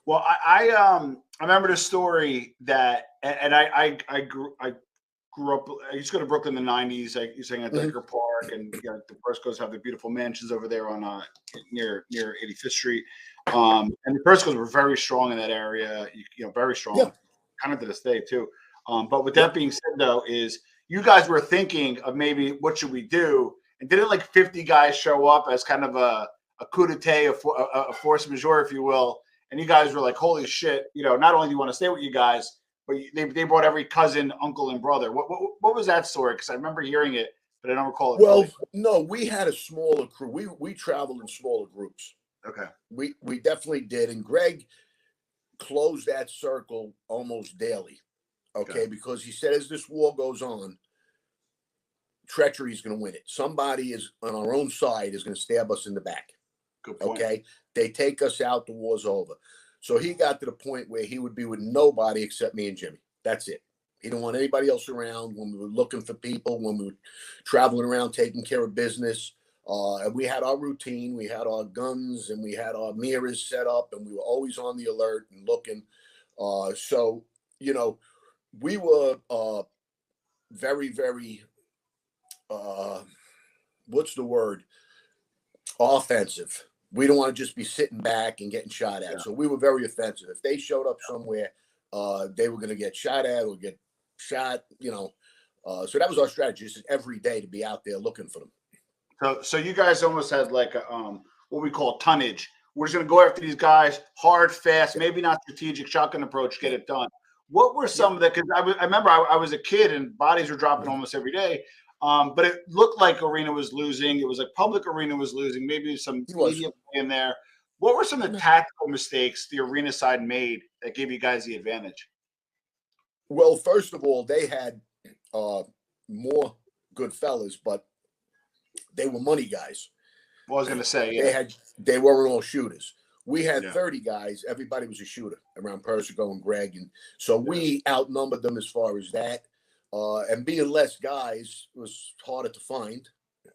Well, I remember the story that, and I grew up. I used to go to Brooklyn in the '90s. I used to hang at Hmm. Decker Park, and the Persicos have the beautiful mansions over there on near 85th Street. And the Persicos were very strong in that area. Very Yeah. strong, kind of to this day too. But with that Yep. being said, though, is you guys were thinking of maybe what should we do, and didn't like 50 guys show up as kind of a coup d'etat, a force majeure, if you will, and you guys were like, holy shit, not only do you want to stay with you guys, but they brought every cousin, uncle, and brother. What was that story? Because I remember hearing it, but I don't recall it Well, fully. no, we had a smaller crew. We traveled in smaller groups. Okay. We definitely did, and Greg closed that circle almost daily. Okay. Okay, because he said as this war goes on, treachery is going to win it. Somebody is on our own side is going to stab us in the back. Good point. Okay, they take us out, the war's over. So he got to the point where he would be with nobody except me and Jimmy. That's it. He didn't want anybody else around when we were looking for people, when we were traveling around taking care of business. And we had our routine, we had our guns, and we had our mirrors set up, and we were always on the alert and looking. So, we were very, very, what's the word? Offensive. We don't want to just be sitting back and getting shot at. Yeah. So we were very offensive. If they showed up somewhere, they were going to get shot at or get shot, so that was our strategy, just every day to be out there looking for them. So you guys almost had like a, what we call tonnage. We're just going to go after these guys hard, fast, maybe not strategic, shotgun approach, get it done. What were some of the? Because I remember I was a kid and bodies were dropping almost every day. But it looked like Arena was losing. It was like Public Arena was losing. Maybe some media play in there. What were some of the tactical mistakes the Arena side made that gave you guys the advantage? Well, first of all, they had more good fellas, but they were money guys. Well, I was going to say, yeah. They weren't all shooters. We had Yeah. 30 guys. Everybody was a shooter around Persico and Greg, and so we outnumbered them as far as that. And being less guys was harder to find.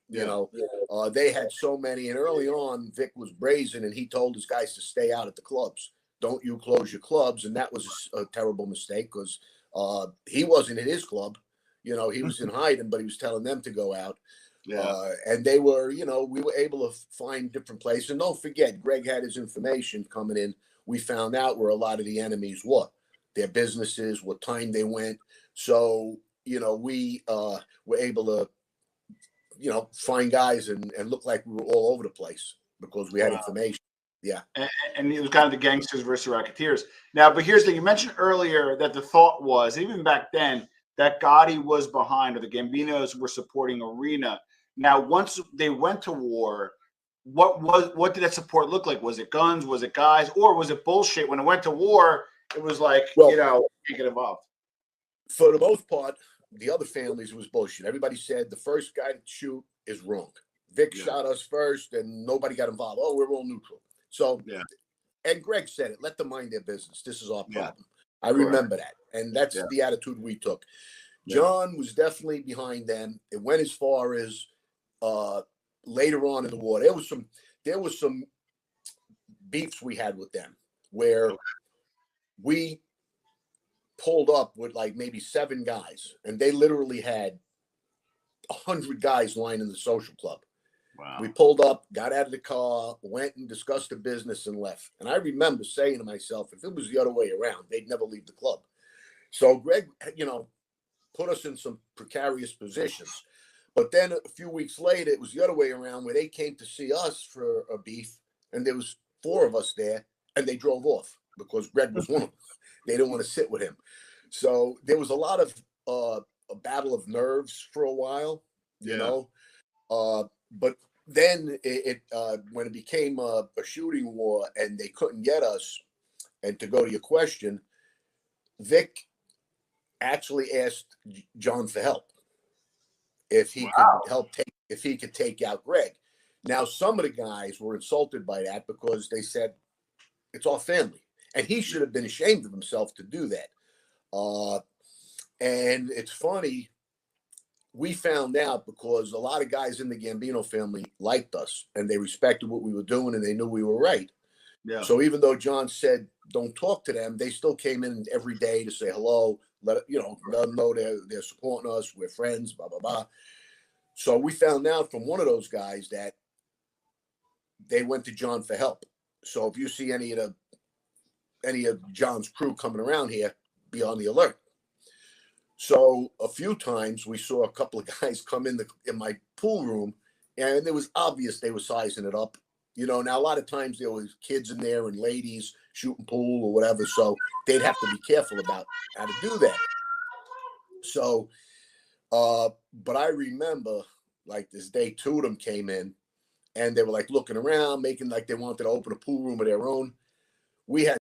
They had so many, and early on, Vic was brazen, and he told his guys to stay out at the clubs. Don't you close your clubs, and that was a terrible mistake because he wasn't at his club. He was in hiding, but he was telling them to go out. Yeah. And they were, we were able to find different places. And don't forget, Greg had his information coming in. We found out where a lot of the enemies were, their businesses, what time they went. So, we were able to, find guys and look like we were all over the place because we had information. Yeah. And it was kind of the gangsters versus the Racketeers. Now, but here's the thing. You mentioned earlier that the thought was, even back then, that Gotti was behind, or the Gambinos were supporting Arena. Now, once they went to war, what did that support look like? Was it guns? Was it guys? Or was it bullshit? When it went to war, it was like, can't get involved. For the most part, the other families, it was bullshit. Everybody said the first guy to shoot is wrong. Vic shot us first, and nobody got involved. Oh, we're all neutral. So, and Greg said it, let them mind their business. This is our problem. I remember that. And that's the attitude we took. John was definitely behind them. It went as far as later on in the war. There was some beefs we had with them where we pulled up with like maybe 7 guys, and they literally had 100 guys lining the social club. Wow. We pulled up, got out of the car, went and discussed the business and left. And I remember saying to myself, if it was the other way around, they'd never leave the club. So Greg, put us in some precarious positions. But then a few weeks later, it was the other way around where they came to see us for a beef, and there was 4 of us there, and they drove off because Greg was one of them. They didn't want to sit with him. So there was a lot of a battle of nerves for a while, but then it when it became a shooting war and they couldn't get us, and to go to your question, Vic actually asked John for help if he could take out Greg. Now, some of the guys were insulted by that because they said it's our family, and he should have been ashamed of himself to do that. And it's funny, we found out because a lot of guys in the Gambino family liked us and they respected what we were doing and they knew we were right. Yeah. So even though John said don't talk to them, they still came in every day to say hello, let them know they're supporting us, we're friends, blah blah blah. So we found out from one of those guys that they went to John for help. So if you see any of John's crew coming around here, be on the alert. So a few times we saw a couple of guys come in my pool room, and it was obvious they were sizing it up. Now a lot of times there was kids in there and ladies shooting pool or whatever, so they'd have to be careful about how to do that. So, but I remember like this day, two of them came in, and they were like looking around, making like they wanted to open a pool room of their own. We had